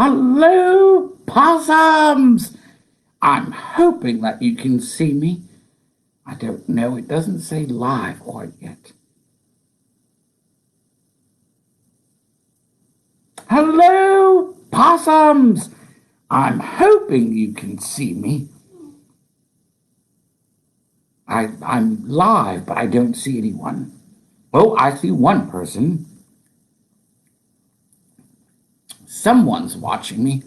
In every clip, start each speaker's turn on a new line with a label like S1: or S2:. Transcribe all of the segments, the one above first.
S1: Hello, possums! I'm hoping that you can see me. I don't know, it doesn't say live quite yet. Hello, possums! I'm hoping you can see me. I'm live, but I don't see anyone. Oh, I see one person. Someone's watching me.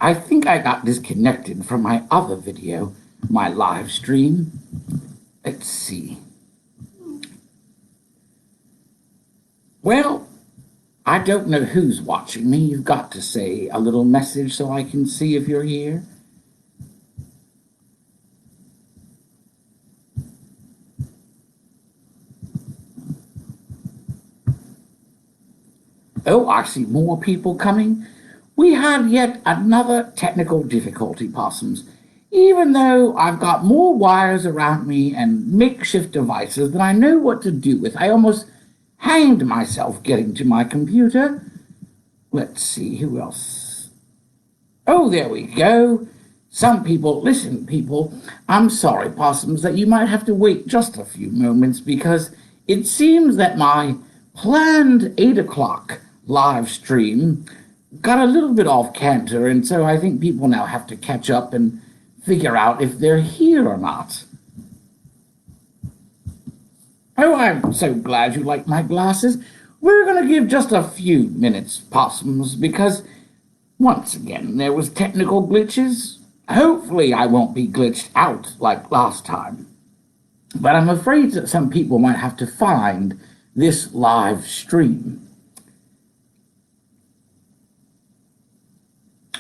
S1: I think I got disconnected from my other video, my live stream. Let's see. Well, I don't know who's watching me. You've got to say a little message so I can see if you're here. Oh, I see more people coming. We have yet another technical difficulty, possums. Even though I've got more wires around me and makeshift devices than I know what to do with, I almost hanged myself getting to my computer. Let's see, who else? Oh, there we go. Some people, listen, people, I'm sorry, possums, that you might have to wait just a few moments because it seems that my planned 8 o'clock live stream got a little bit off canter, and so I think people now have to catch up and figure out if they're here or not. Oh, I'm so glad you like my glasses. We're going to give just a few minutes, possums, because once again there was technical glitches. Hopefully I won't be glitched out like last time. But I'm afraid that some people might have to find this live stream.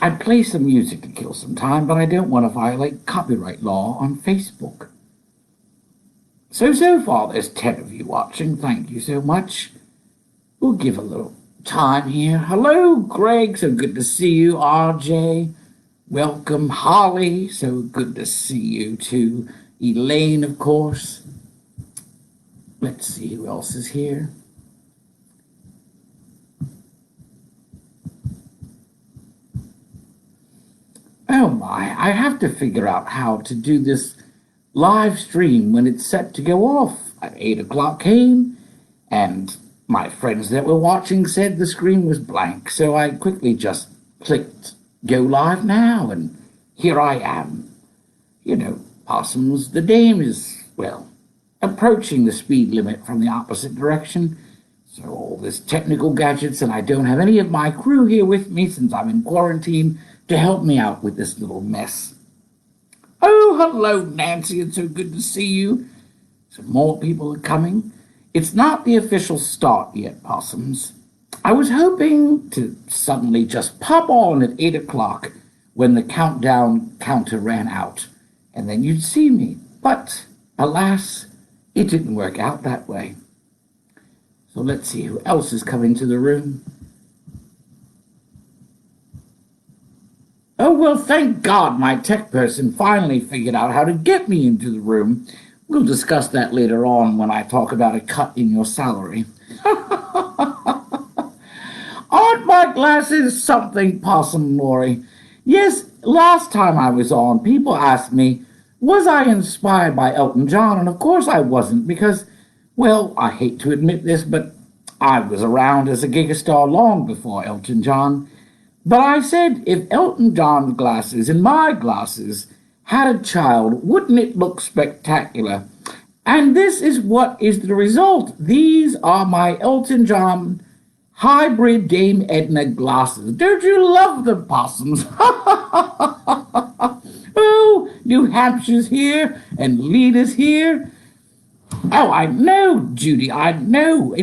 S1: I'd play some music to kill some time, but I don't want to violate copyright law on Facebook. So far there's 10 of you watching. Thank you so much. We'll give a little time here. Hello, Greg. So good to see you. RJ. Welcome, Holly. So good to see you too. Elaine, of course. Let's see who else is here. Oh my, I have to figure out how to do this live stream when it's set to go off. At 8 o'clock came, and my friends that were watching said the screen was blank, so I quickly just clicked go live now, and here I am. You know, possums, the dame is, well, approaching the speed limit from the opposite direction. So all this technical gadgets, and I don't have any of my crew here with me since I'm in quarantine to help me out with this little mess. Oh, hello, Nancy. It's so good to see you. Some more people are coming. It's not the official start yet, possums. I was hoping to suddenly just pop on at 8 o'clock when the countdown counter ran out, and then you'd see me. But, alas, it didn't work out that way. So let's see who else is coming to the room. Oh, well, thank God my tech person finally figured out how to get me into the room. We'll discuss that later on when I talk about a cut in your salary. Aren't my glasses something, Possum Lori? Yes, last time I was on, people asked me, was I inspired by Elton John? And of course I wasn't because, well, I hate to admit this, but I was around as a gigastar long before Elton John. But I said, if Elton John's glasses and my glasses had a child, wouldn't it look spectacular? And this is what is the result. These are my Elton John hybrid Dame Edna glasses. Don't you love the possums? Oh, New Hampshire's here and Lena's here. Oh, I know, Judy, I know.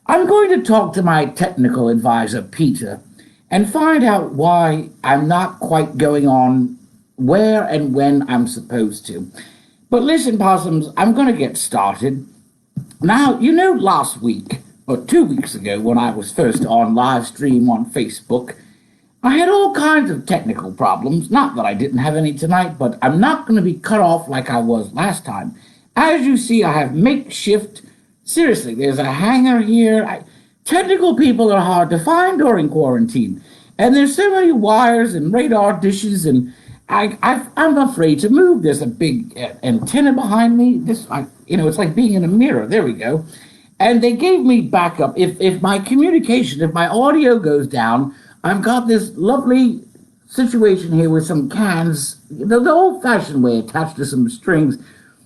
S1: I'm going to talk to my technical advisor, Peter, and find out why I'm not quite going on where and when I'm supposed to. But listen, possums, I'm going to get started. Now, you know, last week, or 2 weeks ago, when I was first on live stream on Facebook, I had all kinds of technical problems. Not that I didn't have any tonight, but I'm not going to be cut off like I was last time. As you see, I have makeshift. Seriously, there's a hanger here. Technical people are hard to find during quarantine. And there's so many wires and radar dishes, and I'm afraid to move. There's a big antenna behind me. It's like being in a mirror. There we go. And they gave me backup. If my communication, if my audio goes down, I've got this lovely situation here with some cans, the old-fashioned way, attached to some strings,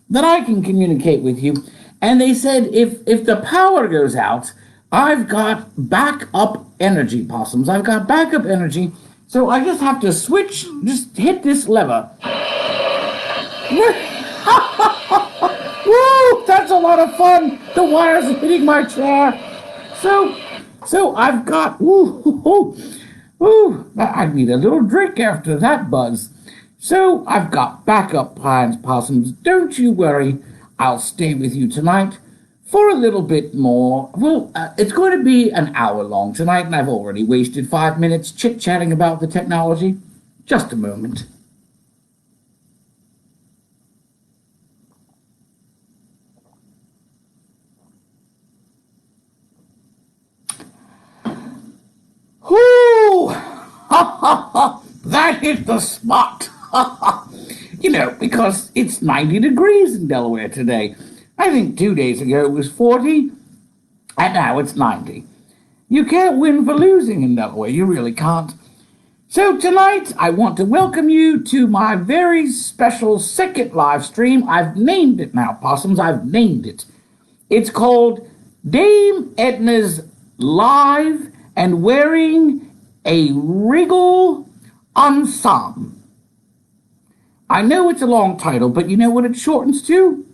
S1: that I can communicate with you. And they said if the power goes out, I've got backup energy, Possums. I've got backup energy. So I just have to switch, just hit this lever. Woo! That's a lot of fun. The wires are hitting my chair. So I've got, I need a little drink after that buzz. So I've got backup plans, Possums. Don't you worry. I'll stay with you tonight for a little bit more. Well, it's going to be an hour long tonight, and I've already wasted 5 minutes chit-chatting about the technology. Just a moment. Whoo! Ha ha ha! That hit the spot! Because it's 90 degrees in Delaware today. I think 2 days ago it was 40, and now it's 90. You can't win for losing in Delaware. You really can't. So tonight, I want to welcome you to my very special second live stream. I've named it now, Possums. I've named it. It's called Dame Edna's Live and Wearing a Regal Ensemble. I know it's a long title, but you know what it shortens to?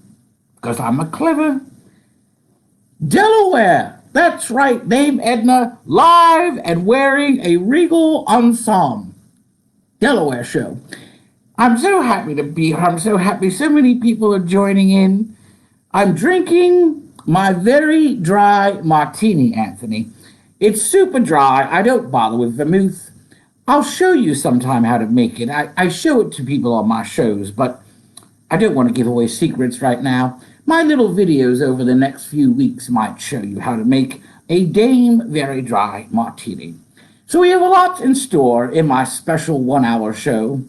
S1: Because I'm a clever. Delaware. That's right, Dame Edna, live and wearing a Regal Ensemble. Delaware show. I'm so happy to be here. I'm so happy so many people are joining in. I'm drinking my very dry martini, Anthony. It's super dry. I don't bother with vermouth. I'll show you sometime how to make it. I show it to people on my shows, but I don't want to give away secrets right now. My little videos over the next few weeks might show you how to make a Dame Very Dry Martini. So we have a lot in store in my special 1 hour show.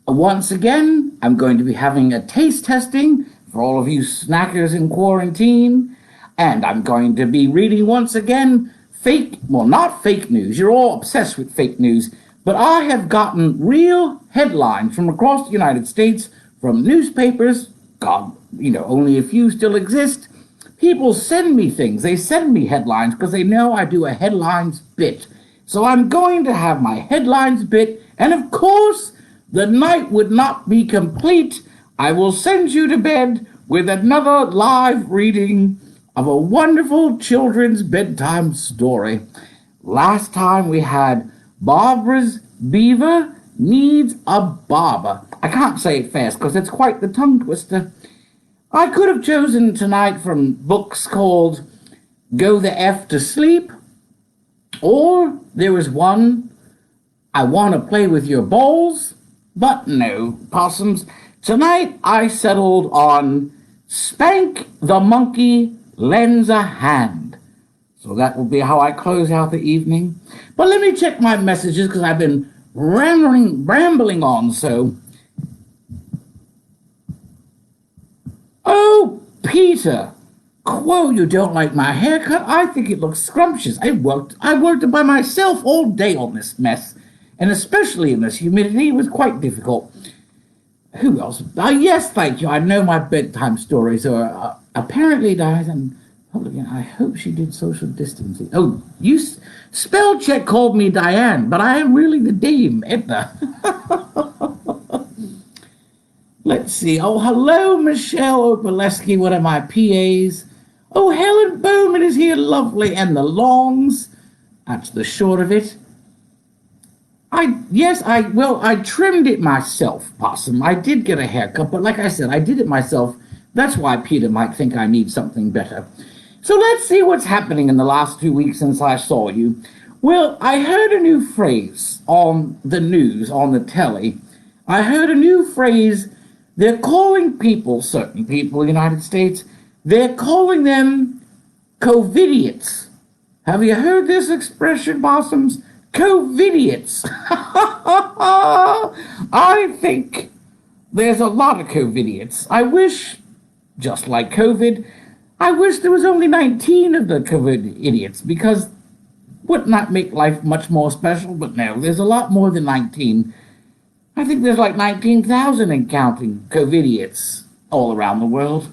S1: Once again, I'm going to be having a taste testing for all of you snackers in quarantine. And I'm going to be reading once again not fake news. You're all obsessed with fake news. But I have gotten real headlines from across the United States, from newspapers. God, only a few still exist. People send me things. They send me headlines because they know I do a headlines bit. So I'm going to have my headlines bit. And of course, the night would not be complete. I will send you to bed with another live reading of a wonderful children's bedtime story. Last time we had Barbara's Beaver Needs a Barber. I can't say it fast because it's quite the tongue twister. I could have chosen tonight from books called Go the F to Sleep, or there was one, I Want to Play with Your Balls, but no, Possums. Tonight I settled on Spank the Monkey Lends a Hand. So that will be how I close out the evening. But let me check my messages because I've been rambling on so. Oh, Peter. Whoa, you don't like my haircut? I think it looks scrumptious. I worked it by myself all day on this mess. And especially in this humidity, it was quite difficult. Who else? Yes, thank you. I know my bedtime stories are apparently Diane. I hope she did social distancing. Oh, spell check called me Diane, but I am really the Dame Edna. Let's see. Oh, hello, Michelle Opaleski, one of my PAs. Oh, Helen Bowman is here, lovely, and the Longs. That's the short of it. I trimmed it myself, Possum. I did get a haircut, but like I said, I did it myself. That's why Peter might think I need something better. So let's see what's happening in the last 2 weeks since I saw you. Well, I heard a new phrase on the news, on the telly. I heard a new phrase. They're calling people, certain people in the United States, they're calling them COVIDiots. Have you heard this expression, Possums? COVIDiots. I think there's a lot of COVIDiots. I wish, just like COVID, I wish there was only 19 of the COVID idiots because wouldn't that make life much more special? But no, there's a lot more than 19. I think there's like 19,000 and counting COVIDiots all around the world.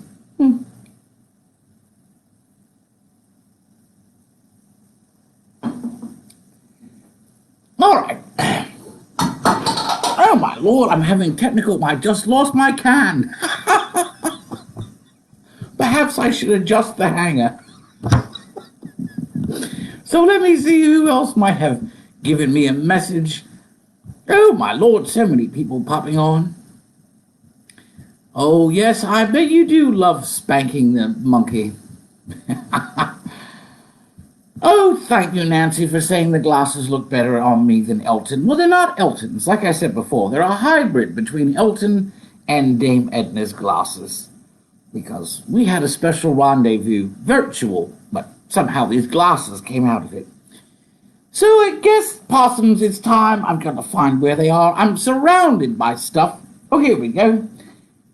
S1: All right. Oh my lord, I'm having technical. I just lost my can. Perhaps I should adjust the hanger. So let me see who else might have given me a message. Oh my lord, so many people popping on. Oh yes, I bet you do love spanking the monkey. Oh, thank you, Nancy, for saying the glasses look better on me than Elton. Well, they're not Elton's. Like I said before, they're a hybrid between Elton and Dame Edna's glasses. Because we had a special rendezvous, virtual, but somehow these glasses came out of it. So I guess, possums, it's time. I'm going to find where they are. I'm surrounded by stuff. Oh, here we go.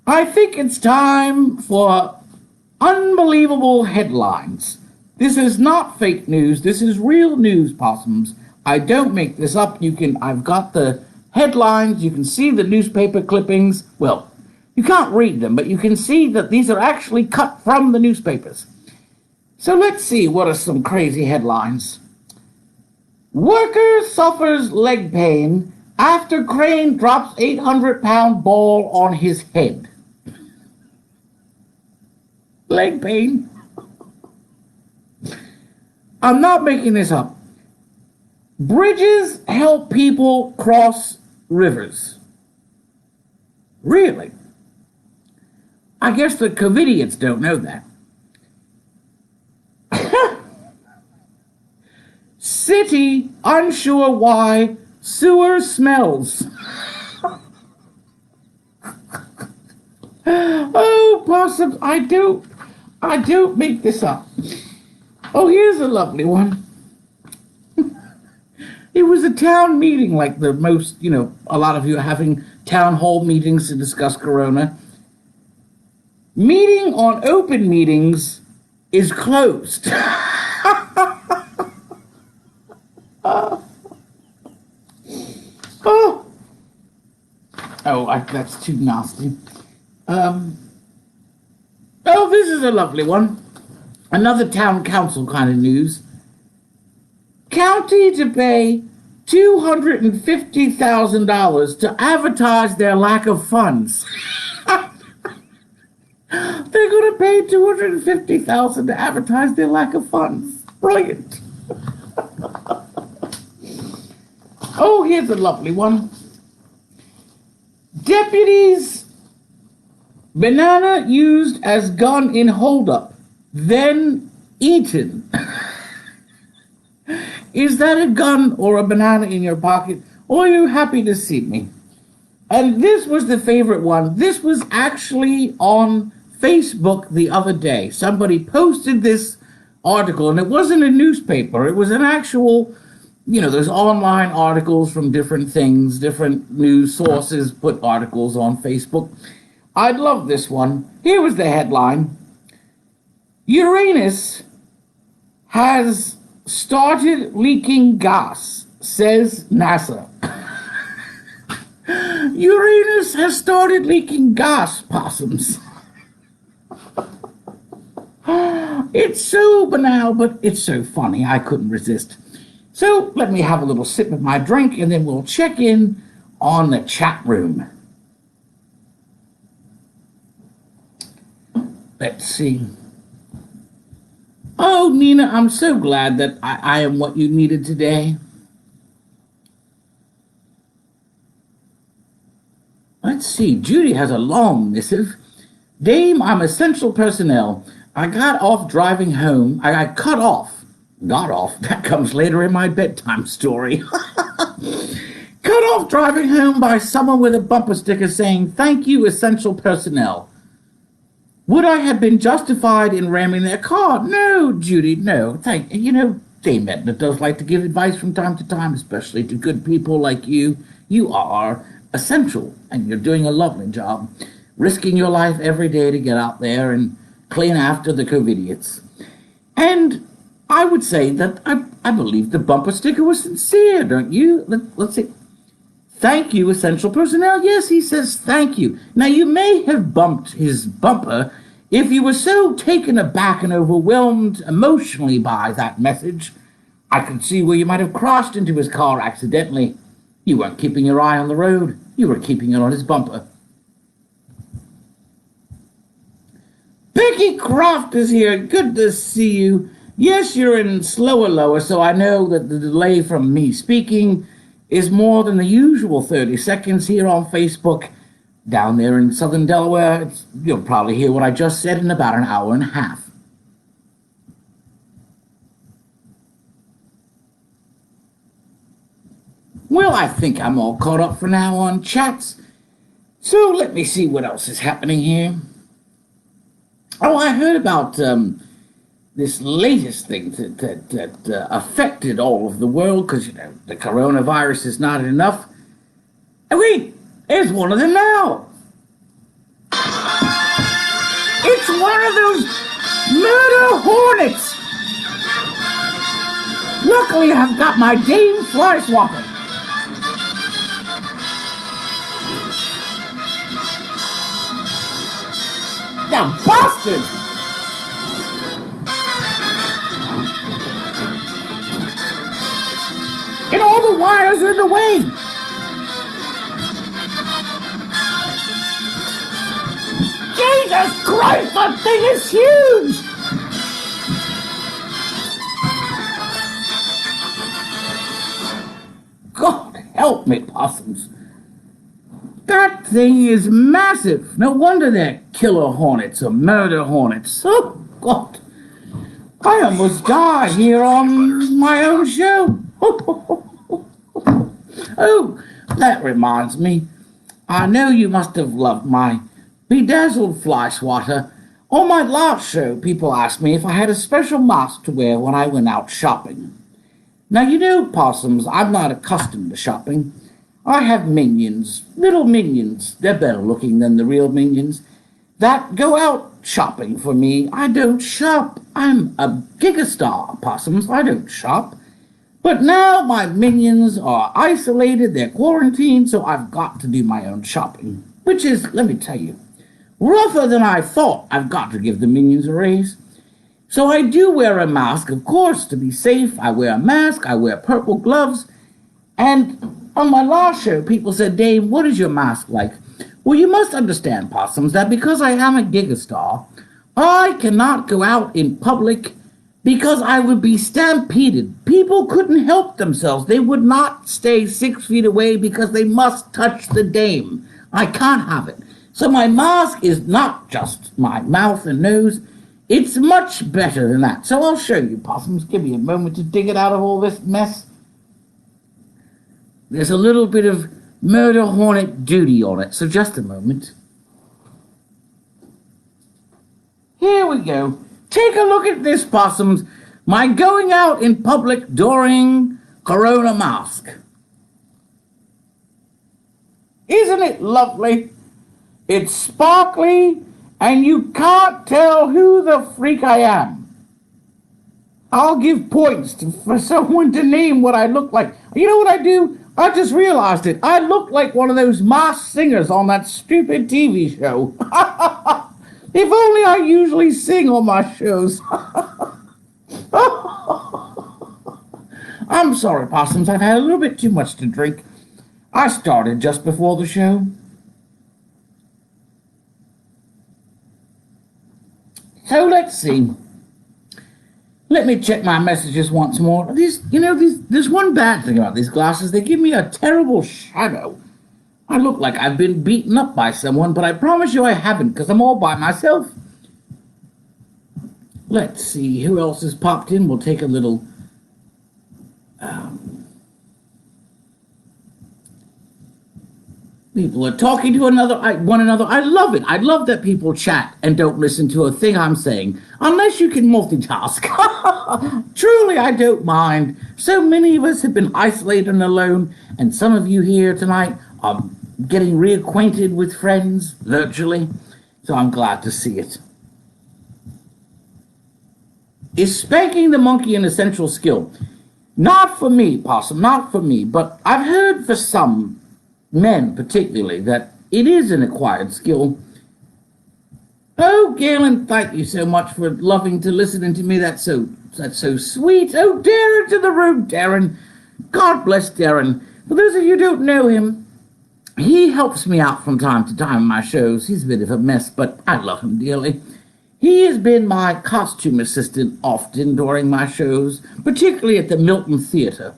S1: I think it's time for unbelievable headlines. This is not fake news. This is real news, possums. I don't make this up. I've got the headlines. You can see the newspaper clippings. Well, you can't read them, but you can see that these are actually cut from the newspapers. So let's see, what are some crazy headlines? Worker suffers leg pain after crane drops 800-pound ball on his head. Leg pain? I'm not making this up. Bridges help people cross rivers. Really? I guess the COVIDiots don't know that. City unsure why sewer smells. Oh, possums, I don't make this up. Oh, here's a lovely one. It was a town meeting, like the most, a lot of you are having town hall meetings to discuss Corona. Meeting on open meetings is closed. That's too nasty. Oh, this is a lovely one. Another town council kind of news. County to pay $250,000 to advertise their lack of funds. They're going to pay $250,000 to advertise their lack of funds. Brilliant. Oh, here's a lovely one. Deputies, banana used as gun in holdup, then eaten. Is that a gun or a banana in your pocket? Or are you happy to see me? And this was the favorite one. This was actually on Facebook the other day. Somebody posted this article, and it wasn't a newspaper. It was an actual, there's online articles from different things, different news sources put articles on Facebook. I love this one. Here was the headline. Uranus has started leaking gas, says NASA. Uranus has started leaking gas, possums. It's so banal, but it's so funny. I couldn't resist. So let me have a little sip of my drink, and then we'll check in on the chat room. Let's see. Oh, Nina, I'm so glad that I am what you needed today. Let's see. Judy has a long missive. Dame, I'm essential personnel. I got off driving home. I cut off. Got off. That comes later in my bedtime story. Cut off driving home by someone with a bumper sticker saying, "Thank you, essential personnel." Would I have been justified in ramming their car? No, Judy, no. Dame Edna does like to give advice from time to time, especially to good people like you. You are essential, and you're doing a lovely job, risking your life every day to get out there and clean after the COVIDiots. And I would say that I believe the bumper sticker was sincere, don't you? Let's see. Thank you, essential personnel. Yes, he says thank you. Now, you may have bumped his bumper if you were so taken aback and overwhelmed emotionally by that message. I could see where you might have crashed into his car accidentally. You weren't keeping your eye on the road. You were keeping it on his bumper. Becky Croft is here. Good to see you. Yes, you're in slower lower, so I know that the delay from me speaking is more than the usual 30 seconds here on Facebook. Down there in southern Delaware, you'll probably hear what I just said in about an hour and a half. Well, I think I'm all caught up for now on chats, so let me see what else is happening here. Oh, I heard about this latest thing that affected all of the world, because, the coronavirus is not enough. And wait, there's one of them now. It's one of those murder hornets. Luckily, I've got my Dame Fly Swapper. Now, bastard! And all the wires are in the way. Jesus Christ, that thing is huge! God help me, possums. That thing is massive. No wonder they're killer hornets or murder hornets. Oh, God. I almost died here on my own show. Oh, that reminds me. I know you must have loved my bedazzled fly swatter. On my last show, people asked me if I had a special mask to wear when I went out shopping. Now, possums, I'm not accustomed to shopping. I have minions, little minions, they're better looking than the real minions, that go out shopping for me. I don't shop. I'm a gigastar, possums. I don't shop. But now my minions are isolated, they're quarantined, so I've got to do my own shopping. Which is, let me tell you, rougher than I thought. I've got to give the minions a raise. So I do wear a mask, of course, to be safe. I wear a mask, I wear purple gloves, and on my last show, people said, Dave, what is your mask like? Well, you must understand, possums, that because I am a gigastar, I cannot go out in public because I would be stampeded. People couldn't help themselves. They would not stay 6 feet away because they must touch the dame. I can't have it. So my mask is not just my mouth and nose. It's much better than that. So I'll show you, possums. Give me a moment to dig it out of all this mess. There's a little bit of murder hornet duty on it, so just a moment. Here we go. Take a look at this, possums. My going out in public during Corona mask. Isn't it lovely? It's sparkly, and you can't tell who the freak I am. I'll give points for someone to name what I look like. You know what I do? I just realized it. I look like one of those masked singers on that stupid TV show. If only I usually sing on my shows. I'm sorry, possums. I've had a little bit too much to drink. I started just before the show. So let's see. Let me check my messages once more. There's one bad thing about these glasses. They give me a terrible shadow. I look like I've been beaten up by someone, but I promise you I haven't, because I'm all by myself. Let's see, who else has popped in? We'll take a little... People are talking to one another. I love it. I love that people chat and don't listen to a thing I'm saying, unless you can multitask. Truly, I don't mind. So many of us have been isolated and alone, and some of you here tonight are getting reacquainted with friends virtually. So I'm glad to see it. Is spanking the monkey an essential skill? Not for me, Possum, not for me, but I've heard for some men particularly that it is an acquired skill. Oh, Galen, thank you so much for loving to listening to me. That's so sweet. Oh, Darren to the room, Darren. God bless Darren. For those of you who don't know him, he helps me out from time to time in my shows. He's a bit of a mess, but I love him dearly. He has been my costume assistant often during my shows, particularly at the Milton Theater.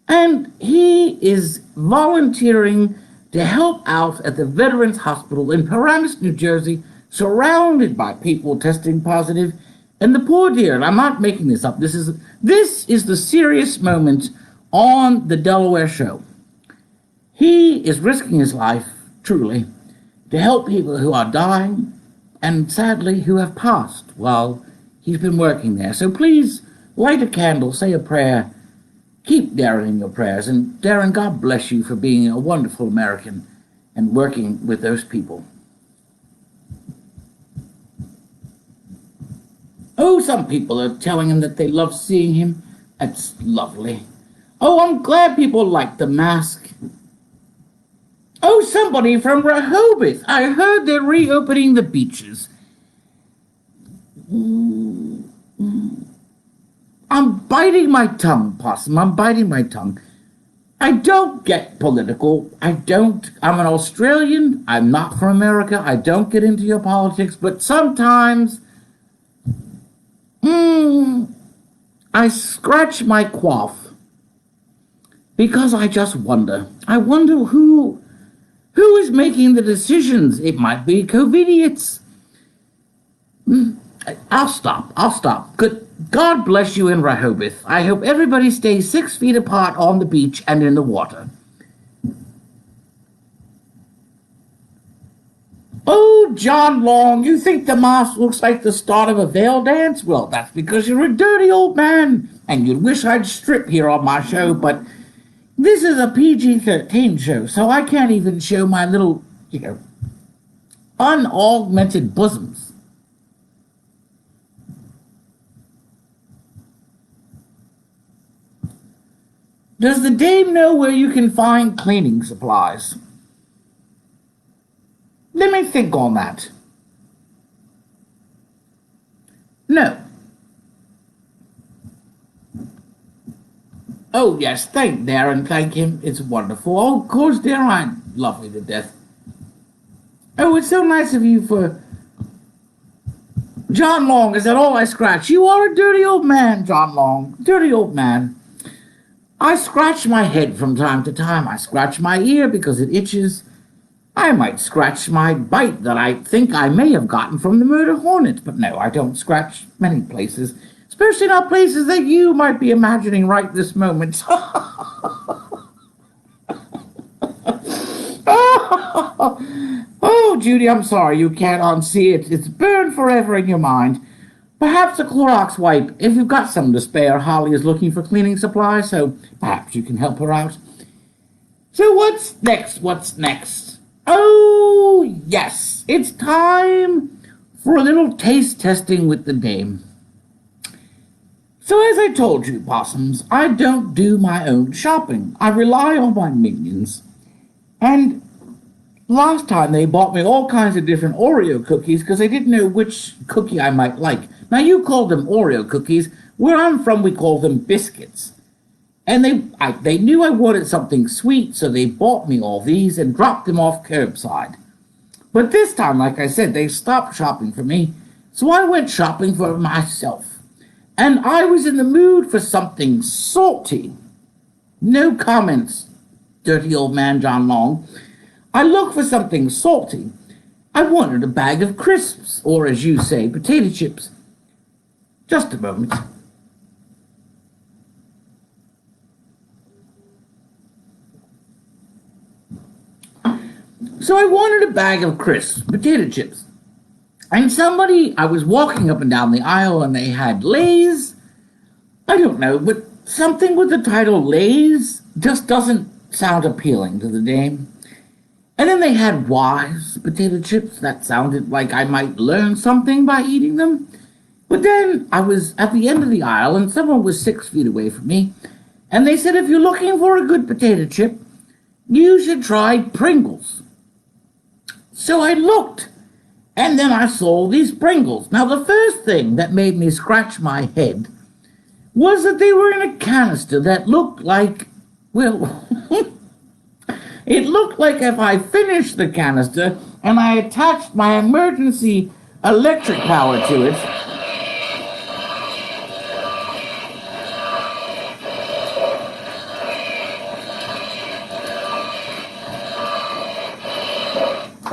S1: And he is volunteering to help out at the Veterans Hospital in Paramus, New Jersey, surrounded by people testing positive. And the poor dear, and I'm not making this up, this is the serious moment on the Delaware show. He is risking his life, truly, to help people who are dying and sadly who have passed while he's been working there. So please light a candle, say a prayer, keep Darren in your prayers. And Darren, God bless you for being a wonderful American and working with those people. Oh, some people are telling him that they love seeing him. That's lovely. Oh, I'm glad people like the mask. Oh, somebody from Rehoboth. I heard they're reopening the beaches. I'm biting my tongue, Possum. I'm biting my tongue. I don't get political. I'm an Australian. I'm not from America. I don't get into your politics, but sometimes I scratch my quaff because I just wonder. I wonder who is making the decisions. It might be COVIDiots. I'll stop. Good. God bless you in Rehoboth. I hope everybody stays 6 feet apart on the beach and in the water. Oh, John Long, you think the mask looks like the start of a veil dance? Well, that's because you're a dirty old man, and you'd wish I'd strip here on my show, but this is a PG-13 show, so I can't even show my little, unaugmented bosoms. Does the dame know where you can find cleaning supplies? Let me think on that. No. Oh, yes, thank Darren, thank him. It's wonderful. Oh, of course, Darren, I love you to death. Oh, it's so nice of you for... John Long, is that all I scratch? You are a dirty old man, John Long. Dirty old man. I scratch my head from time to time. I scratch my ear because it itches. I might scratch my bite that I think I may have gotten from the murder hornet, but no, I don't scratch many places, especially not places that you might be imagining right this moment. Oh, Judy, I'm sorry you can't unsee it. It's burned forever in your mind. Perhaps a Clorox wipe. If you've got some to spare, Holly is looking for cleaning supplies, so perhaps you can help her out. So what's next? Oh, yes, it's time for a little taste testing with the dame. So as I told you, Possums, I don't do my own shopping. I rely on my minions. And last time they bought me all kinds of different Oreo cookies because they didn't know which cookie I might like. Now, you call them Oreo cookies. Where I'm from, we call them biscuits. And they knew I wanted something sweet, so they bought me all these and dropped them off curbside. But this time, like I said, they stopped shopping for me, so I went shopping for myself. And I was in the mood for something salty. No comments, dirty old man John Long. I looked for something salty. I wanted a bag of crisps, or as you say, potato chips. Just a moment. So I wanted a bag of crisp potato chips. And I was walking up and down the aisle and they had Lay's. I don't know, but something with the title Lay's just doesn't sound appealing to the name. And then they had Wise potato chips. That sounded like I might learn something by eating them. But then I was at the end of the aisle and someone was 6 feet away from me. And they said, if you're looking for a good potato chip, you should try Pringles. So I looked, and then I saw these Pringles. Now, the first thing that made me scratch my head was that they were in a canister that looked like, well, it looked like if I finished the canister and I attached my emergency electric power to it,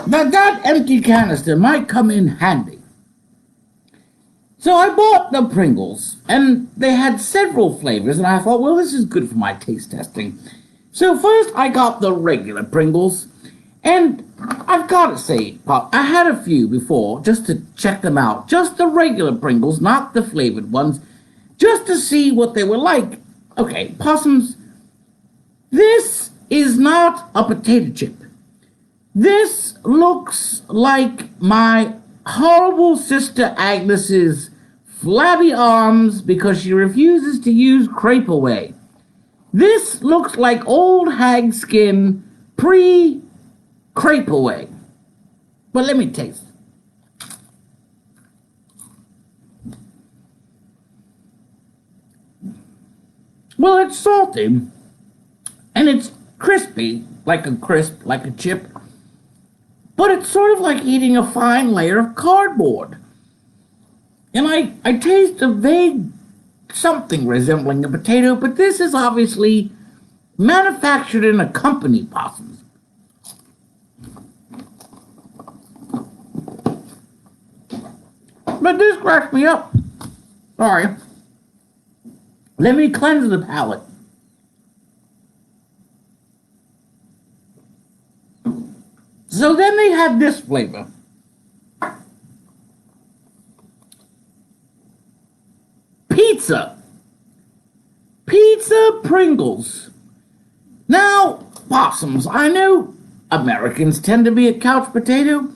S1: that empty canister might come in handy. So I bought the Pringles, and they had several flavors, and I thought, well, this is good for my taste testing. So first I got the regular Pringles, and I've got to say, Pop, I had a few before just to check them out. Just the regular Pringles, not the flavored ones, just to see what they were like. Okay, Possums, this is not a potato chip. This looks like my horrible sister Agnes's flabby arms because she refuses to use Crepe Away. This looks like old hag skin pre-Crepe Away. But let me taste. Well, it's salty, and it's crispy, like a chip. But it's sort of like eating a fine layer of cardboard. And I taste a vague something resembling a potato, but this is obviously manufactured in a company, Possums. But this cracks me up. Sorry. Let me cleanse the palate. So then they had this flavor. Pizza. Pizza Pringles. Now, Possums, I know Americans tend to be a couch potato,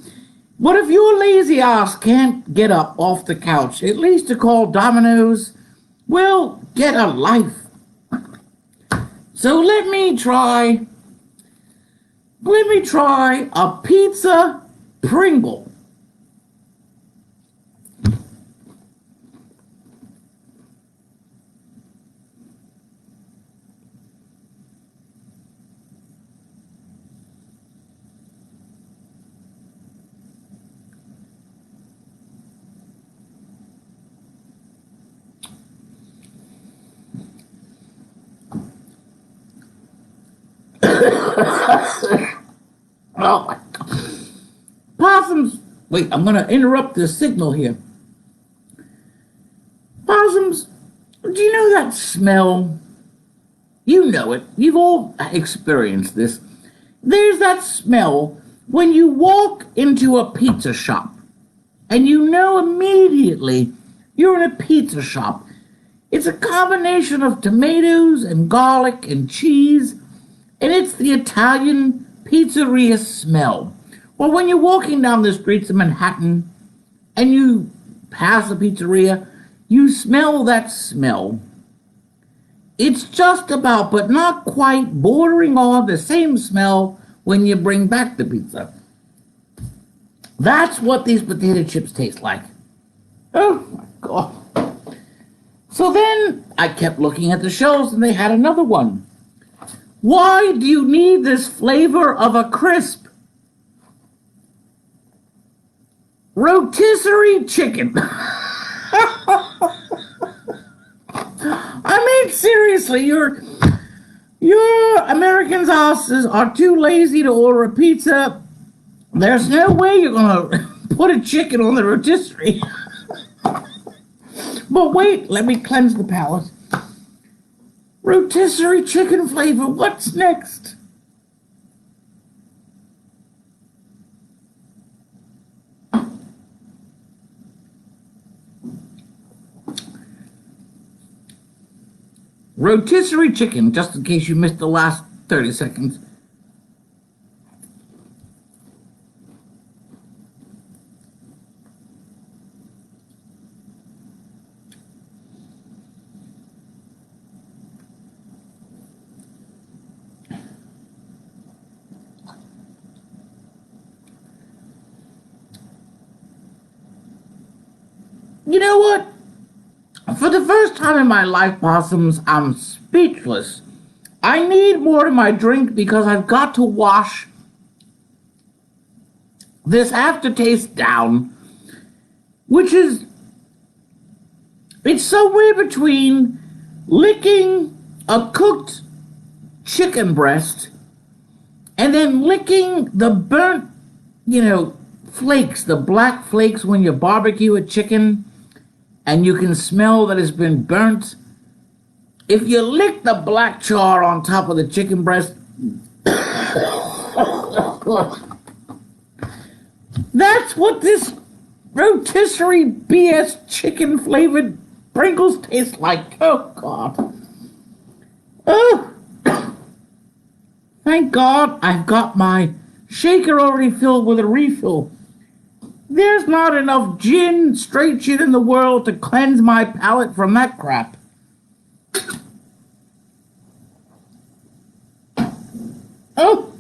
S1: but if your lazy ass can't get up off the couch, at least to call Domino's, well, get a life. So let me try a pizza Pringle. Oh my God. Possums, wait, I'm going to interrupt the signal here. Possums, do you know that smell? You know it. You've all experienced this. There's that smell when you walk into a pizza shop and you know immediately you're in a pizza shop. It's a combination of tomatoes and garlic and cheese, and it's the Italian pizzeria smell. Or when you're walking down the streets of Manhattan and you pass a pizzeria, you smell that smell. It's just about, but not quite, bordering on the same smell when you bring back the pizza. That's what these potato chips taste like. Oh my God. So then I kept looking at the shelves and they had another one. Why do you need this flavor of a crisp? Rotisserie chicken. I mean, seriously, your Americans' asses are too lazy to order a pizza. There's no way you're gonna put a chicken on the rotisserie. But wait, let me cleanse the palate. Rotisserie chicken flavor, what's next? rotisserie chicken, just in case you missed the last 30 seconds. You know what? For the first time in my life, Possums, I'm speechless. I need more of my drink because I've got to wash this aftertaste down, which is, it's somewhere between licking a cooked chicken breast and then licking the burnt, flakes, the black flakes when you barbecue a chicken and you can smell that it's been burnt. If you lick the black char on top of the chicken breast, that's what this rotisserie BS chicken flavored Pringles taste like. Oh, God. Oh, thank God I've got my shaker already filled with a refill. There's not enough gin, straight gin in the world to cleanse my palate from that crap. Oh!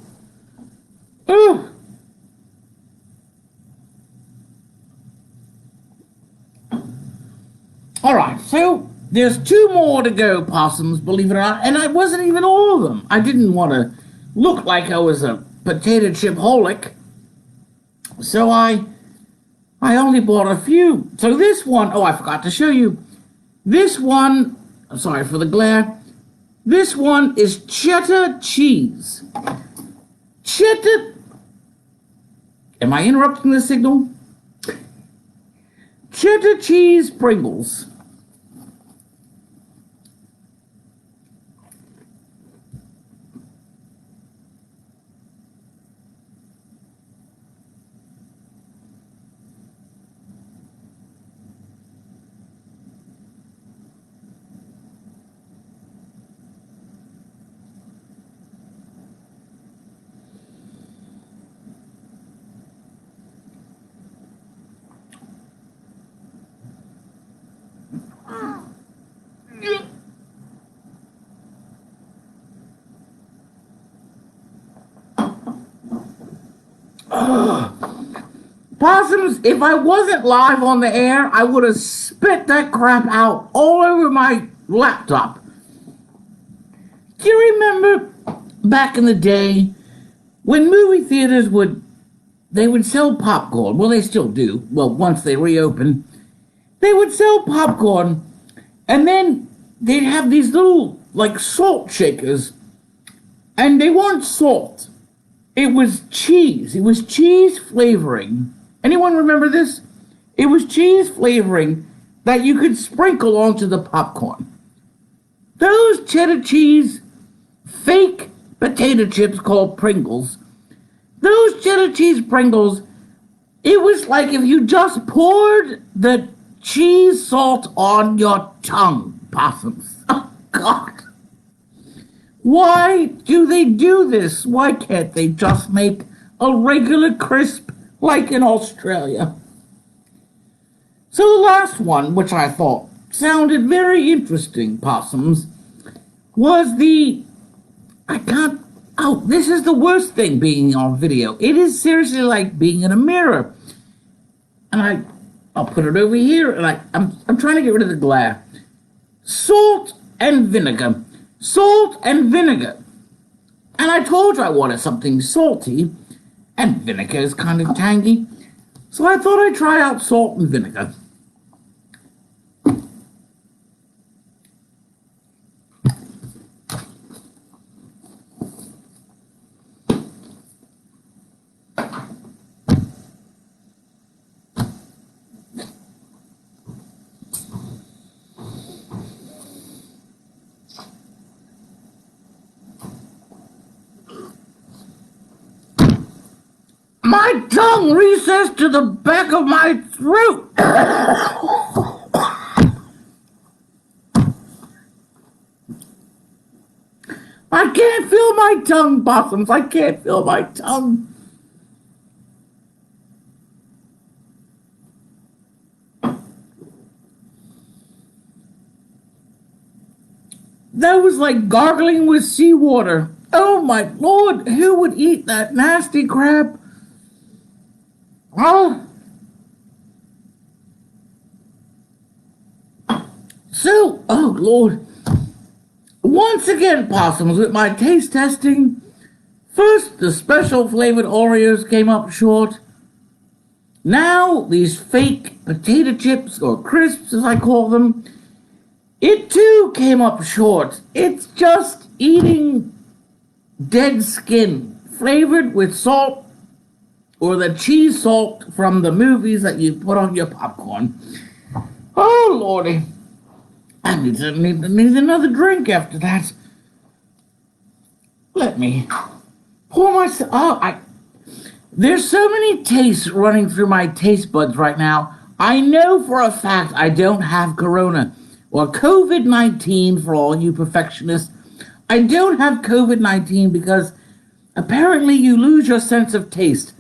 S1: Oh! Alright, so there's 2 more to go, Possums, believe it or not, and I wasn't even all of them. I didn't want to look like I was a potato chip holic, so I only bought a few. So this one, oh, I forgot to show you. This one, I'm sorry for the glare. This one is cheddar cheese. Cheddar. Am I interrupting the signal? Cheddar cheese Pringles. Possums, if I wasn't live on the air, I would have spit that crap out all over my laptop. Do you remember back in the day when movie theaters would sell popcorn? Well, they still do. Well, once they reopen, they would sell popcorn, and then they'd have these little, like, salt shakers, and they weren't salt. It was cheese. It was cheese flavoring. Anyone remember this? It was cheese flavoring that you could sprinkle onto the popcorn. Those cheddar cheese fake potato chips called Pringles, those cheddar cheese Pringles, it was like if you just poured the cheese salt on your tongue, Possums. Oh, God. Why do they do this? Why can't they just make a regular crisp like in Australia? So the last one, which I thought sounded very interesting, Possums, was this is the worst thing being on video. It is seriously like being in a mirror. And I'll put it over here, and I'm trying to get rid of the glare. Salt and vinegar. Salt and vinegar. And I told you I wanted something salty, and vinegar is kind of tangy. So I thought I'd try out salt and vinegar. My tongue recessed to the back of my throat. can't feel my tongue, Possums. I can't feel my tongue. That was like gargling with seawater. Oh my Lord, who would eat that nasty crap? Huh? So, oh Lord. Once again, Possums, with my taste testing. First, the special flavored Oreos came up short. Now, these fake potato chips, or crisps as I call them, it too came up short. It's just eating dead skin, flavored with salt, or the cheese salt from the movies that you put on your popcorn. Oh, Lordy. I need another drink after that. Let me pour myself. There's so many tastes running through my taste buds right now. I know for a fact I don't have corona or COVID-19 for all you perfectionists. I don't have COVID-19 because apparently you lose your sense of taste.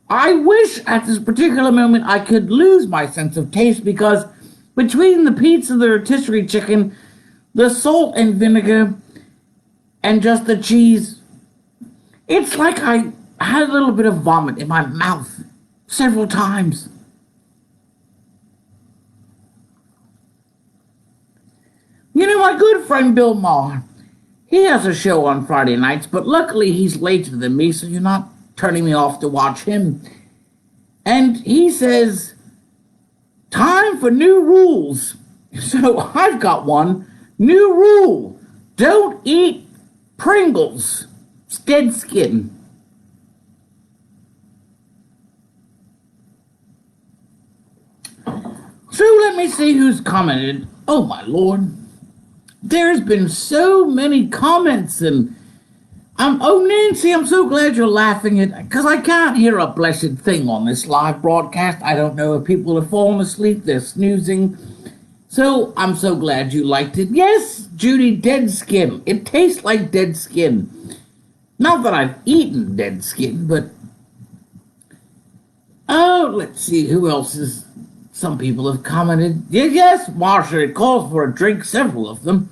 S1: I wish at this particular moment I could lose my sense of taste because between the pizza, the rotisserie chicken, the salt and vinegar, and just the cheese, it's like I had a little bit of vomit in my mouth several times. You know, my good friend Bill Maher, he has a show on Friday nights, but luckily he's later than me, so you're not turning me off to watch him. And he says, time for new rules. So I've got one. New rule. Don't eat Pringles. It's dead skin. So let me see who's commented. Oh my Lord. There's been so many comments and Nancy, I'm so glad you're laughing at, because I can't hear a blessed thing on this live broadcast. I don't know if people have fallen asleep, they're snoozing. So I'm so glad you liked it. Yes, Judy, dead skin. It tastes like dead skin. Not that I've eaten dead skin, but let's see who else is. Some people have commented. Yes, Marsha, it calls for a drink, several of them.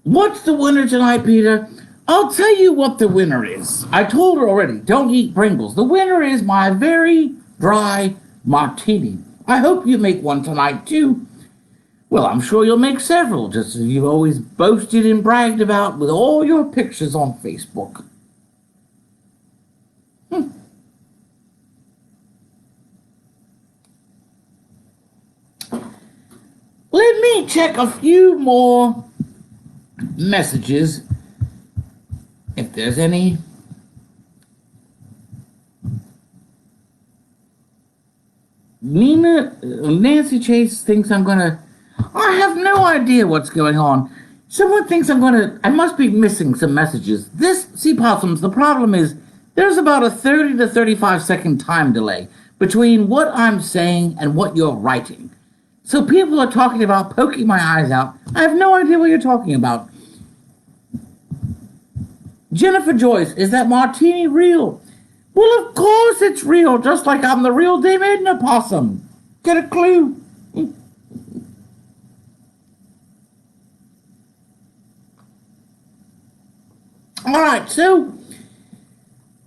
S1: What's the winner tonight, Peter? I'll tell you what the winner is. I told her already, don't eat Pringles. The winner is my very dry martini. I hope you make one tonight, too. Well, I'm sure you'll make several, just as you've always boasted and bragged about with all your pictures on Facebook. Let me check a few more messages, if there's any. Nancy Chase thinks I'm gonna. I have no idea what's going on. Someone thinks I must be missing some messages. Possums, the problem is there's about a 30 to 35 second time delay between what I'm saying and what you're writing. So people are talking about poking my eyes out. I have no idea what you're talking about. Jennifer Joyce, is that martini real? Well, of course it's real, just like I'm the real Dame Edna Possum. Get a clue? All right, so,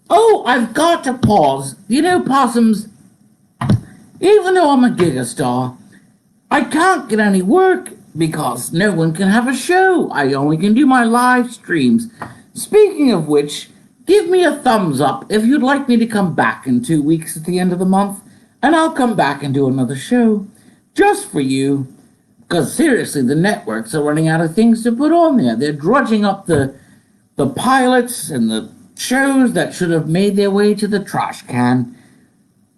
S1: I've got to pause. You know, Possums, even though I'm a gigastar, I can't get any work because no one can have a show. I only can do my live streams. Speaking of which, give me a thumbs up if you'd like me to come back in 2 weeks at the end of the month, and I'll come back and do another show just for you. Because seriously, the networks are running out of things to put on there. They're drudging up the pilots and the shows that should have made their way to the trash can.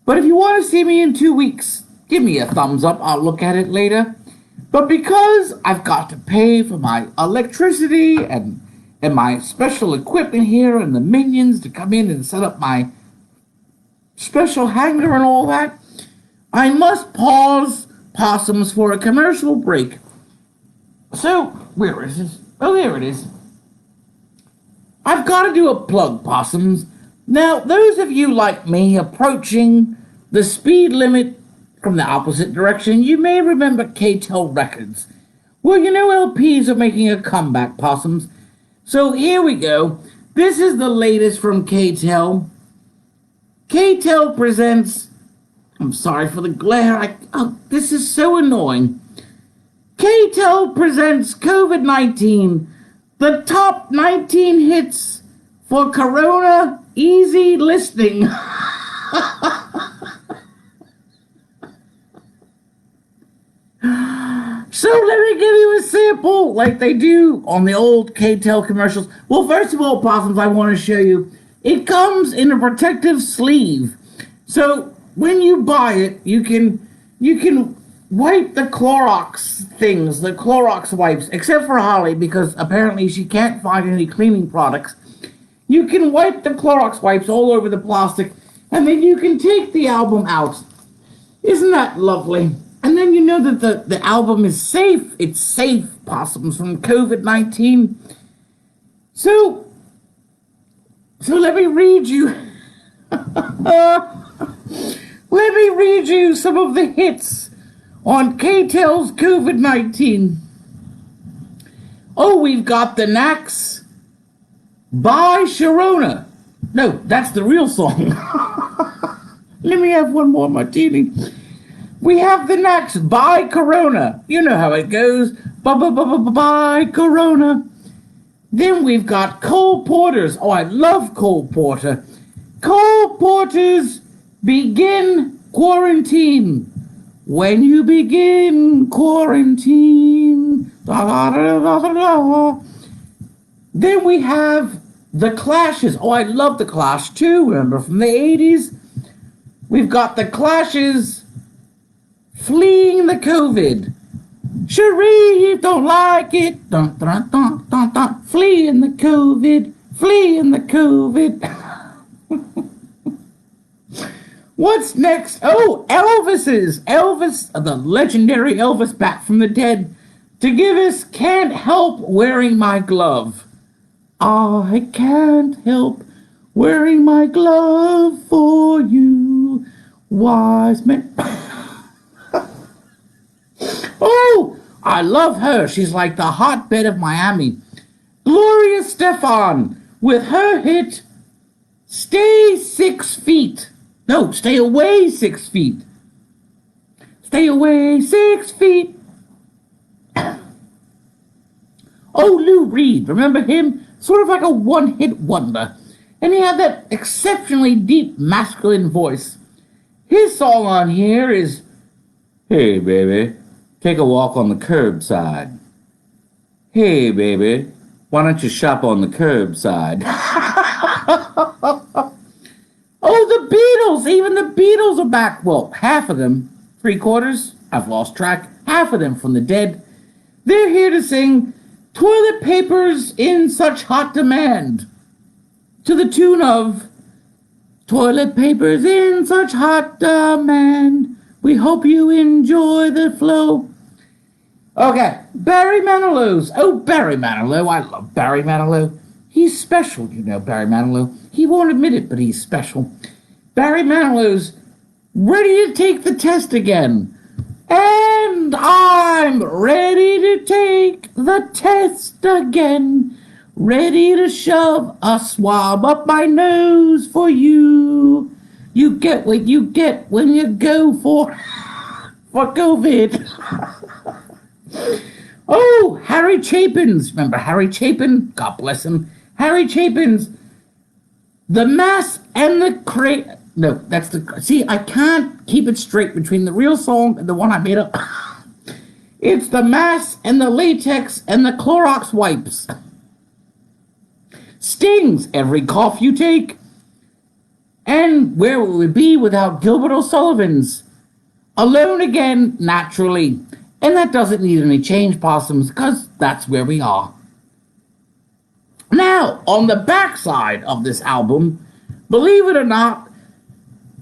S1: But if you want to see me in 2 weeks, give me a thumbs up. I'll look at it later. But because I've got to pay for my electricity and my special equipment here and the minions to come in and set up my special hangar and all that, I must pause Possums for a commercial break. So, where is this? Oh, here it is. I've got to do a plug, Possums. Now, those of you like me approaching the speed limit from the opposite direction, you may remember KTEL Records. Well, you know LPs are making a comeback, Possums. So here we go. This is the latest from KTEL. KTEL presents... I'm sorry for the glare. This is so annoying. KTEL presents COVID-19, the top 19 hits for Corona easy listening. So let me give you a sample like they do on the old KTEL commercials. Well, first of all, Possums, I want to show you. It comes in a protective sleeve. So when you buy it, you can wipe the Clorox things, the Clorox wipes, except for Holly, because apparently she can't find any cleaning products. You can wipe the Clorox wipes all over the plastic, and then you can take the album out. Isn't that lovely? And then you know that the album is safe. It's safe, Possums, from COVID-19. So let me read you. Let me read you some of the hits on KTEL's COVID-19. Oh, we've got The Knacks by Sharona. No, that's the real song. Let me have one more martini. We have The Knacks by Corona. You know how it goes. By Corona. Then we've got Cole Porter's. Oh, I love Cole Porter. Cole Porter's Begin Quarantine. When you begin quarantine. Then we have The Clashes. Oh, I love The Clash too. Remember from the 80s? We've got The Clashes Fleeing the COVID. Sharif don't like it. Dun, dun, dun, dun, dun. Fleeing the COVID. Fleeing the COVID. What's next? Oh, Elvis, the legendary Elvis back from the dead, to give us Can't Help Wearing My Glove. I can't help wearing my glove for you, wise man. Oh, I love her. She's like the hotbed of Miami. Gloria Stefan with her hit, Stay 6 Feet. No, stay away 6 feet. Stay away 6 feet. Oh, Lou Reed, remember him? Sort of like a one-hit wonder. And he had that exceptionally deep masculine voice. His song on here is, Hey, baby, take a walk on the curbside. Hey, baby, why don't you shop on the curbside? Oh, the Beatles! Even the Beatles are back. Well, half of them, 3/4, I've lost track, half of them from the dead. They're here to sing Toilet Paper's in Such Hot Demand, to the tune of Toilet Paper's in Such Hot Demand. We hope you enjoy the flow. Okay, Barry Manilow's. Oh, Barry Manilow. I love Barry Manilow. He's special, you know, Barry Manilow. He won't admit it, but he's special. Barry Manilow's ready to take the test again. And I'm ready to take the test again. Ready to shove a swab up my nose for you. You get what you get when you go for COVID. Oh, Harry Chapin's. Remember Harry Chapin? God bless him. Harry Chapin's The Mass and the No, that's the... See, I can't keep it straight between the real song and the one I made up. It's The Mass and the Latex and the Clorox wipes. Sting's Every Cough You Take. And where would we be without Gilbert O'Sullivan's Alone Again, Naturally. And that doesn't need any change, Possums, because that's where we are. Now, on the backside of this album, believe it or not,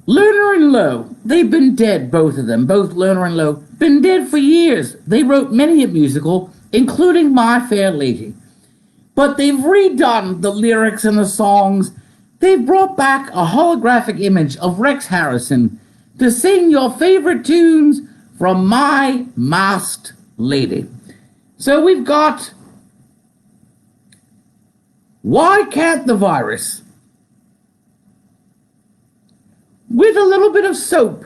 S1: Lerner and Lowe, they've been dead, both of them, both Lerner and Lowe, been dead for years. They wrote many a musical, including My Fair Lady. But they've redone the lyrics and the songs. They've brought back a holographic image of Rex Harrison to sing your favorite tunes from My Masked Lady. So we've got Why Can't the Virus? With a little bit of soap.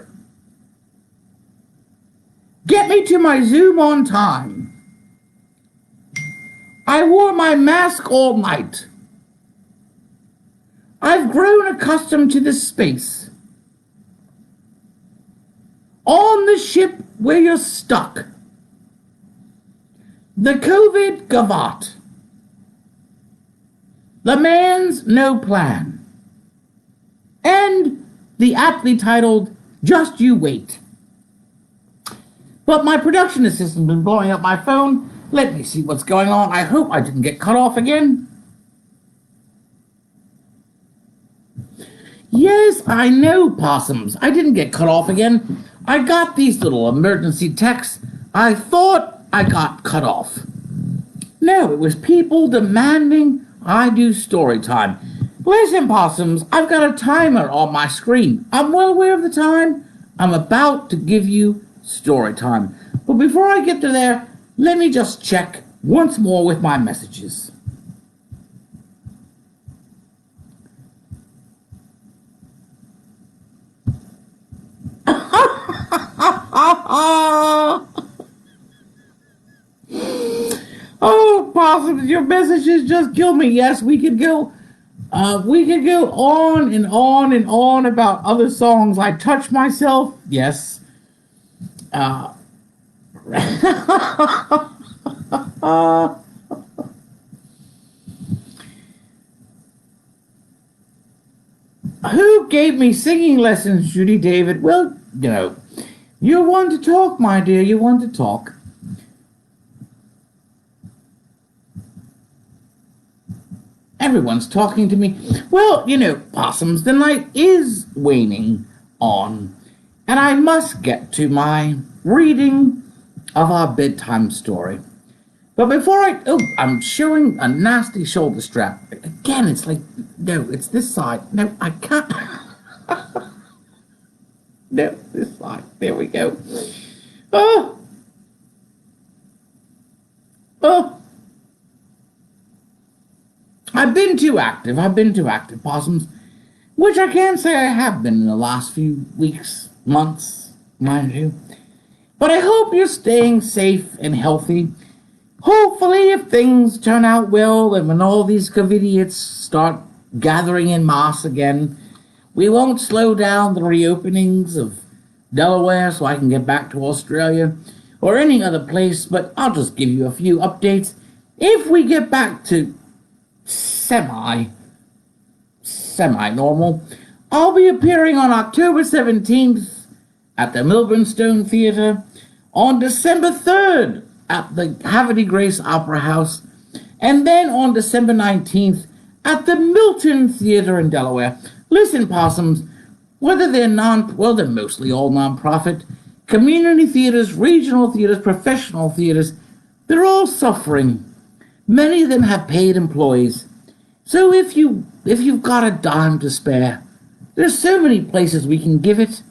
S1: Get me to my Zoom on time. I wore my mask all night. I've grown accustomed to this space. On the ship where you're stuck. The COVID gavotte. The man's no plan. And the aptly titled Just You Wait. But my production assistant's been blowing up my phone. Let me see what's going on. I hope I didn't get cut off again. Yes, I know, Possums. I didn't get cut off again. I got these little emergency texts. I thought I got cut off. No, it was people demanding I do story time. Listen, Possums, I've got a timer on my screen. I'm well aware of the time. I'm about to give you story time. But before I get to there, let me just check once more with my messages. Oh, Possums, your messages just killed me. Yes, we could go on and on and on about other songs. I Touch Myself. Yes. Who gave me singing lessons, Judy David? Well, you're one to talk, my dear. You're one to talk. Everyone's talking to me. Well, Possums, the night is waning on, and I must get to my reading of our bedtime story. But before I'm showing a nasty shoulder strap. Again, it's like, no, it's this side. No, I can't. No, this side. There we go. Oh. I've been too active, Possums. Which I can say I have been in the last few weeks, months, mind you. But I hope you're staying safe and healthy. Hopefully, if things turn out well and when all these COVIDiots start gathering in mass again, we won't slow down the reopenings of Delaware so I can get back to Australia or any other place, but I'll just give you a few updates. If we get back to semi-normal, I'll be appearing on October 17th at the Milburn Theatre, on December 3rd at the Havre de Grace Opera House, and then on December 19th at the Milton Theatre in Delaware. Listen, Possums, whether they're they're mostly all non-profit, community theaters, regional theaters, professional theaters, they're all suffering. Many of them have paid employees. So if you've got a dime to spare, there's so many places we can give it.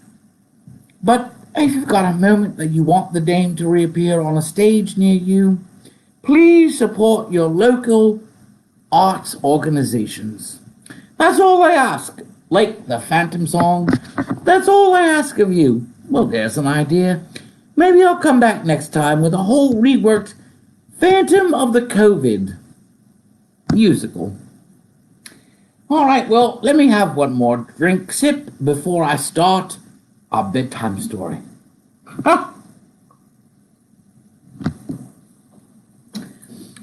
S1: But if you've got a moment that you want the dame to reappear on a stage near you, please support your local arts organizations. That's all I ask. Like the Phantom song, that's all I ask of you. Well, there's an idea. Maybe I'll come back next time with a whole reworked Phantom of the COVID musical. All right, well, let me have one more sip before I start our bedtime story.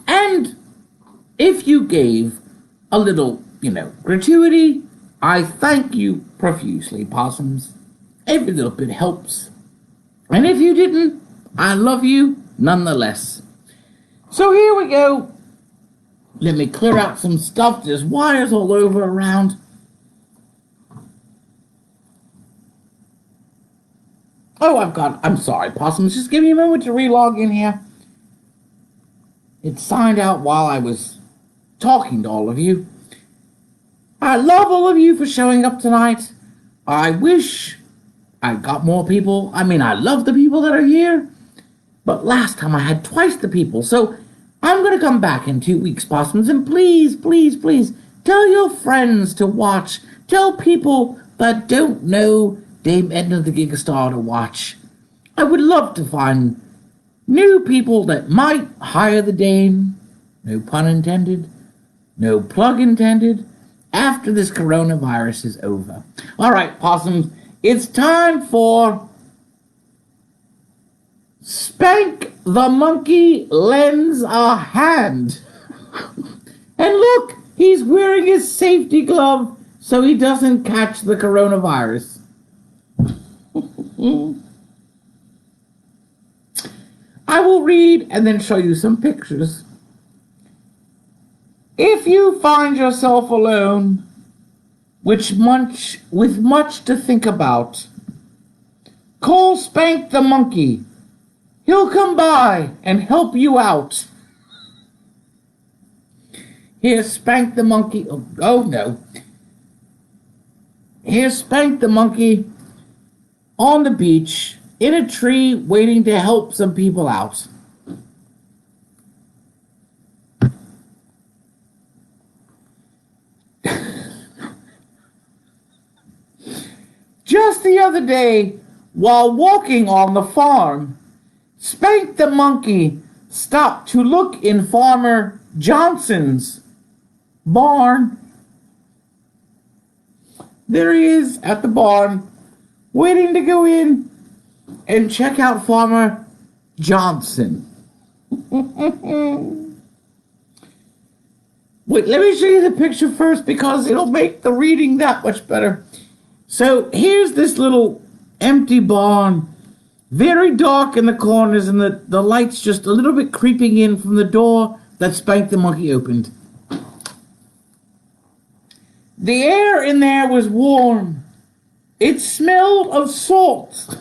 S1: And if you gave a little, gratuity, I thank you profusely, Possums. Every little bit helps. And if you didn't, I love you nonetheless. So here we go. Let me clear out some stuff. There's wires all over around. Oh, I'm sorry, Possums. Just give me a moment to relog in here. It signed out while I was talking to all of you. I love all of you for showing up tonight. I wish I got more people. I mean, I love the people that are here, but last time I had twice the people. So I'm going to come back in 2 weeks, Possums, and please, please, please tell your friends to watch. Tell people that don't know Dame Edna the Gigastar to watch. I would love to find new people that might hire the Dame. No pun intended. No plug intended. After this coronavirus is over. All right, Possums, it's time for Spank the Monkey Lends a Hand. And look, he's wearing his safety glove so he doesn't catch the coronavirus. I will read and then show you some pictures. If you find yourself alone, with much to think about, call Spank the Monkey. He'll come by and help you out. Here's Spank the Monkey. Oh no. Here's Spank the Monkey on the beach, in a tree, waiting to help some people out. Just the other day, while walking on the farm, Spank the Monkey stopped to look in Farmer Johnson's barn. There he is at the barn, waiting to go in and check out Farmer Johnson. Wait, let me show you the picture first because it'll make the reading that much better. So here's this little empty barn, very dark in the corners, and the light's just a little bit creeping in from the door that Spank the Monkey opened. The air in there was warm. It smelled of salt.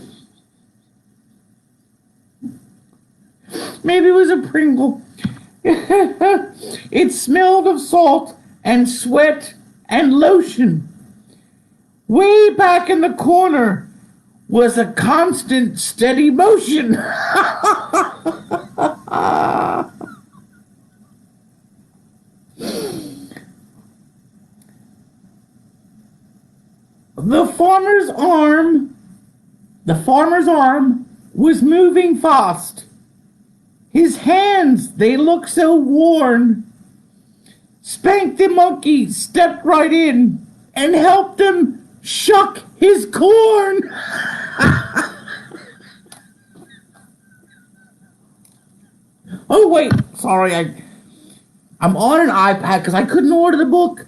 S1: Maybe it was a Pringle. It smelled of salt and sweat and lotion. Way back in the corner was a constant, steady motion. The farmer's arm was moving fast. His hands, they looked so worn. Spank the Monkey stepped right in and helped him shuck his corn. Oh wait, sorry, I'm on an iPad because I couldn't order the book.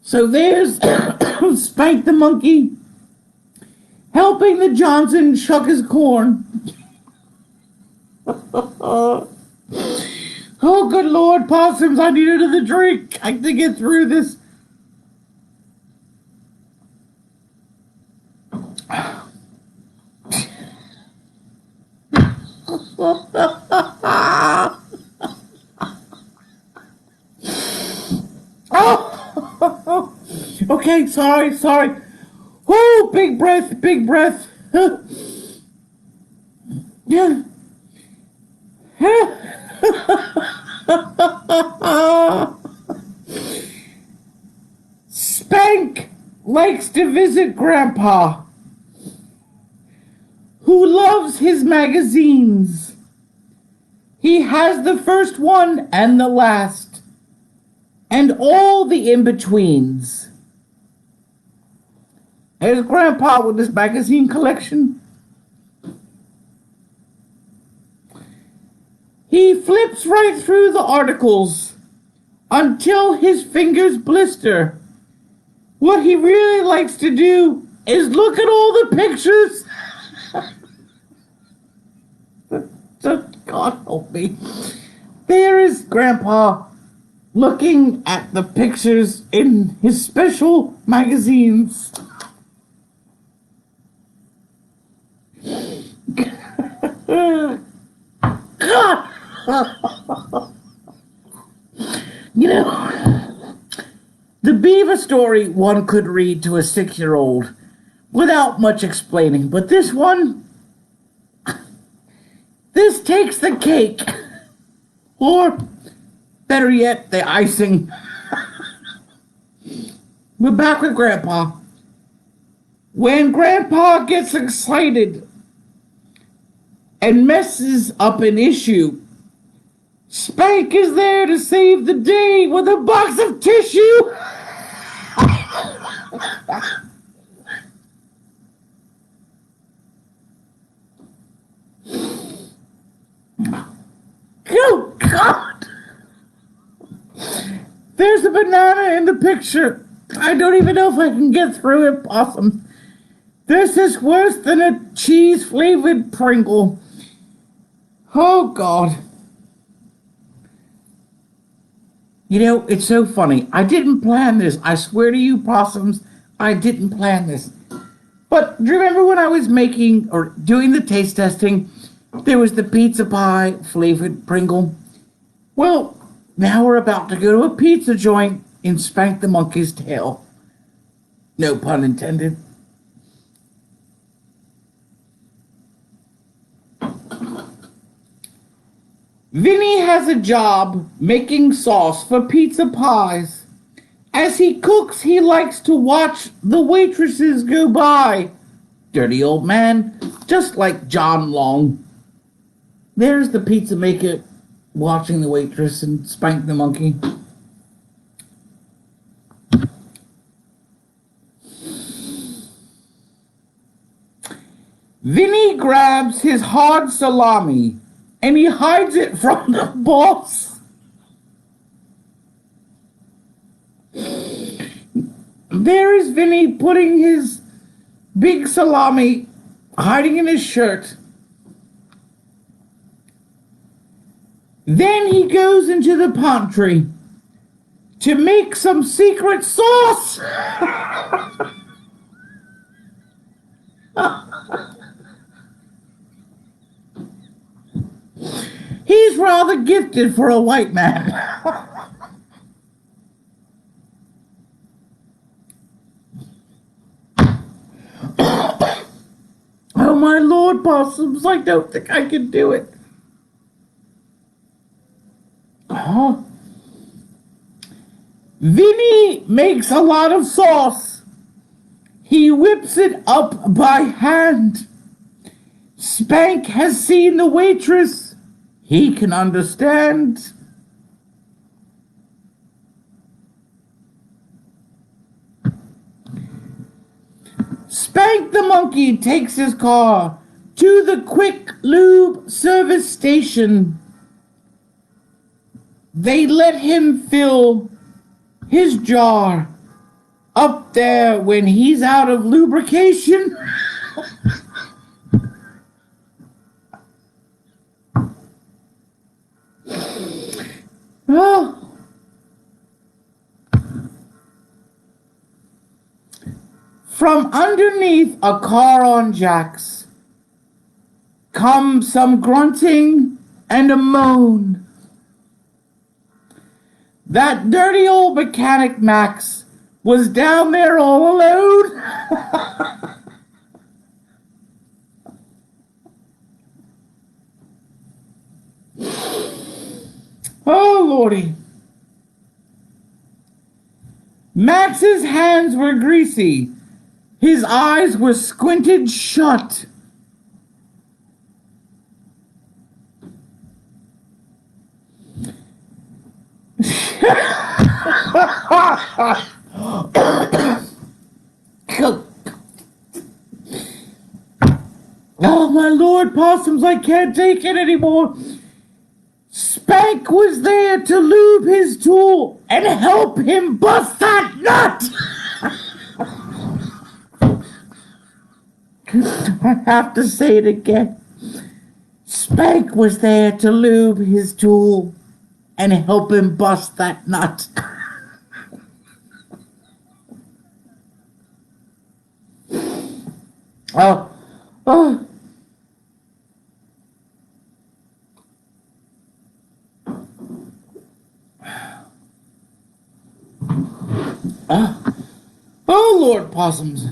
S1: So there's Spank the Monkey helping the Johnson shuck his corn. Oh, good Lord, Possums, I need another drink. I have to get through this. Oh, okay, sorry. Oh, big breath. Yeah. Spank likes to visit Grandpa, who loves his magazines. He has the first one and the last, and all the in-betweens. There's Grandpa with his magazine collection. He flips right through the articles until his fingers blister. What he really likes to do is look at all the pictures. God help me. There is Grandpa looking at the pictures in his special magazines. God! You know, the beaver story one could read to a 6-year-old without much explaining, but this takes the cake. Or, better yet, the icing. We're back with Grandpa. When Grandpa gets excited and messes up an issue, Spank is there to save the day with a box of tissue. Oh, God. There's a banana in the picture. I don't even know if I can get through it, Possum. This is worse than a cheese-flavored Pringle. Oh, God. You know, it's so funny. I didn't plan this. I swear to you, Possums, I didn't plan this. But do you remember when I was making or doing the taste testing, there was the pizza pie flavored Pringle? Well, now we're about to go to a pizza joint and spank the monkey's tail. No pun intended. Vinny has a job making sauce for pizza pies. As he cooks, he likes to watch the waitresses go by. Dirty old man, just like John Long. There's the pizza maker watching the waitress and Spank the monkey. Vinny grabs his hard salami and he hides it from the boss. There is Vinny putting his big salami hiding in his shirt. Then he goes into the pantry to make some secret sauce. He's rather gifted for a white man. Oh my Lord, Possums, I don't think I can do it. Vinny makes a lot of sauce. He whips it up by hand. Spank has seen the waitress. He can understand. Spank the monkey takes his car to the Quick Lube service station. They let him fill his jar up there when he's out of lubrication. Oh. From underneath a car on jacks come some grunting and a moan. That dirty old mechanic Max was down there all alone. Oh, Lordy. Max's hands were greasy. His eyes were squinted shut. Oh, my Lord, Possums, I can't take it anymore. Spank was there to lube his tool and help him bust that nut. I have to say it again. Spank was there to lube his tool and help him bust that nut. Oh. Oh, Lord Possums.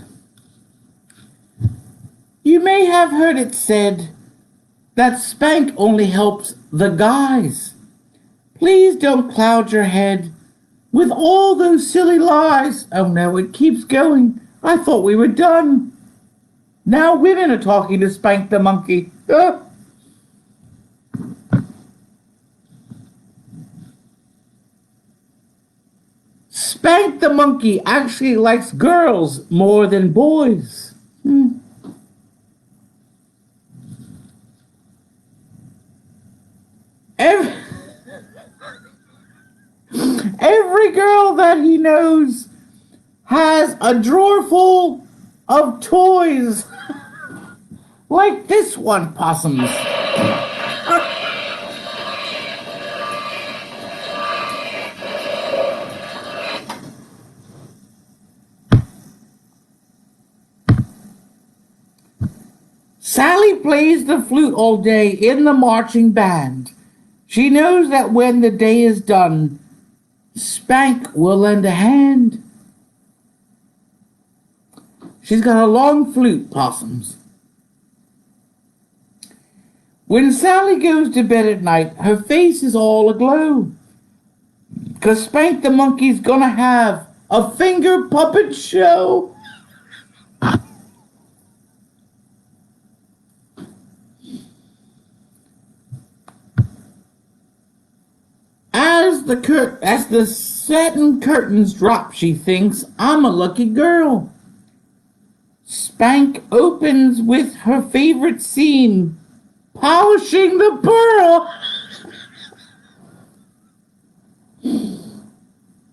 S1: You may have heard it said that spank only helps the guys. Please don't cloud your head with all those silly lies. Oh no, it keeps going. I thought we were done. Now women are talking to Spank the monkey. Spank the monkey actually likes girls more than boys. Every, every girl that he knows has a drawer full of toys. Like this one, Possums. Sally plays the flute all day in the marching band. She knows that when the day is done, Spank will lend a hand. She's got a long flute, Possums. When Sally goes to bed at night, her face is all aglow. 'Cause Spank the monkey's gonna have a finger puppet show. As the satin curtains drop, she thinks, I'm a lucky girl. Spank opens with her favorite scene, polishing the pearl.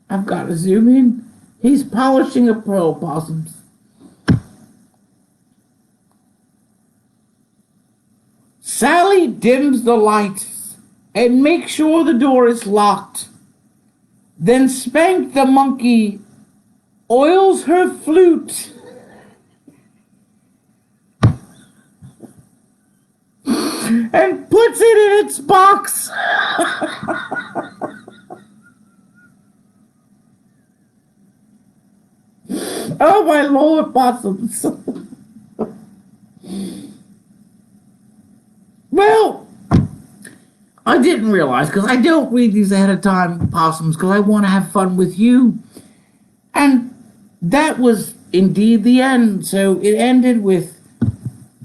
S1: I've got to zoom in. He's polishing a pearl, Possums. Sally dims the light and makes sure the door is locked. Then Spank the monkey oils her flute and puts it in its box. Oh my Lord, Possums. Well, I didn't realize, because I don't read these ahead of time, Possums, because I want to have fun with you. And that was indeed the end. So it ended with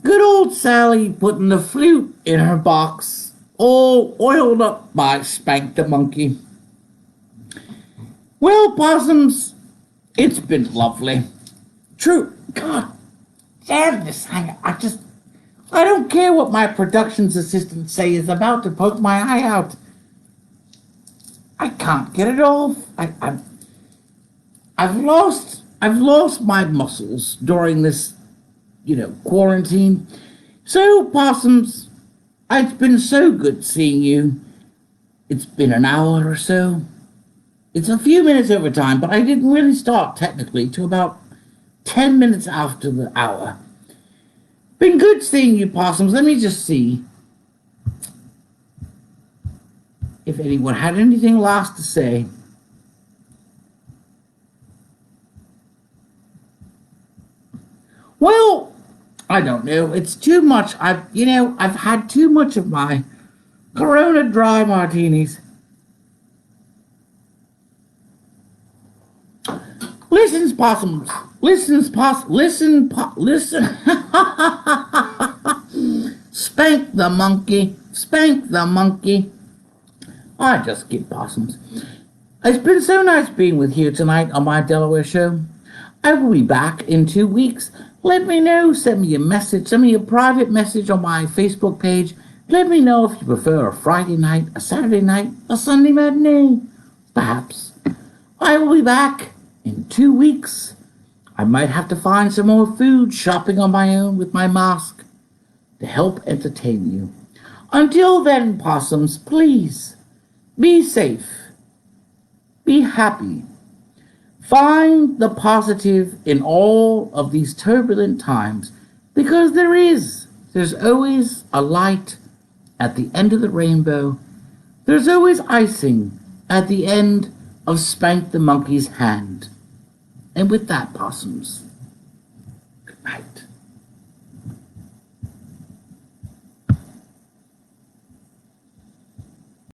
S1: good old Sally putting the flute in her box, all oiled up by Spank the monkey. Well, Possums, it's been lovely. True. God damn this hanger. I don't care what my production's assistant say is about to poke my eye out. I can't get it off. I've lost my muscles during this, quarantine. So, Possums, it's been so good seeing you. It's been an hour or so. It's a few minutes over time, but I didn't really start technically till about 10 minutes after the hour. Been good seeing you, Possums. Let me just see if anyone had anything last to say. Well, I don't know. It's too much. I've had too much of my Corona dry martinis. Listen, Possums. Listen. Spank the monkey. Spank the monkey. I just kid, Possums. It's been so nice being with you tonight on my Delaware show. I will be back in 2 weeks. Let me know. Send me a message. Send me a private message on my Facebook page. Let me know if you prefer a Friday night, a Saturday night, a Sunday matinee. Perhaps. I will be back in 2 weeks. I might have to find some more food shopping on my own with my mask to help entertain you. Until then, Possums, please be safe. Be happy. Find the positive in all of these turbulent times, because there's always a light at the end of the rainbow. There's always icing at the end of Spank the monkey's hand. And with that, possums, good night.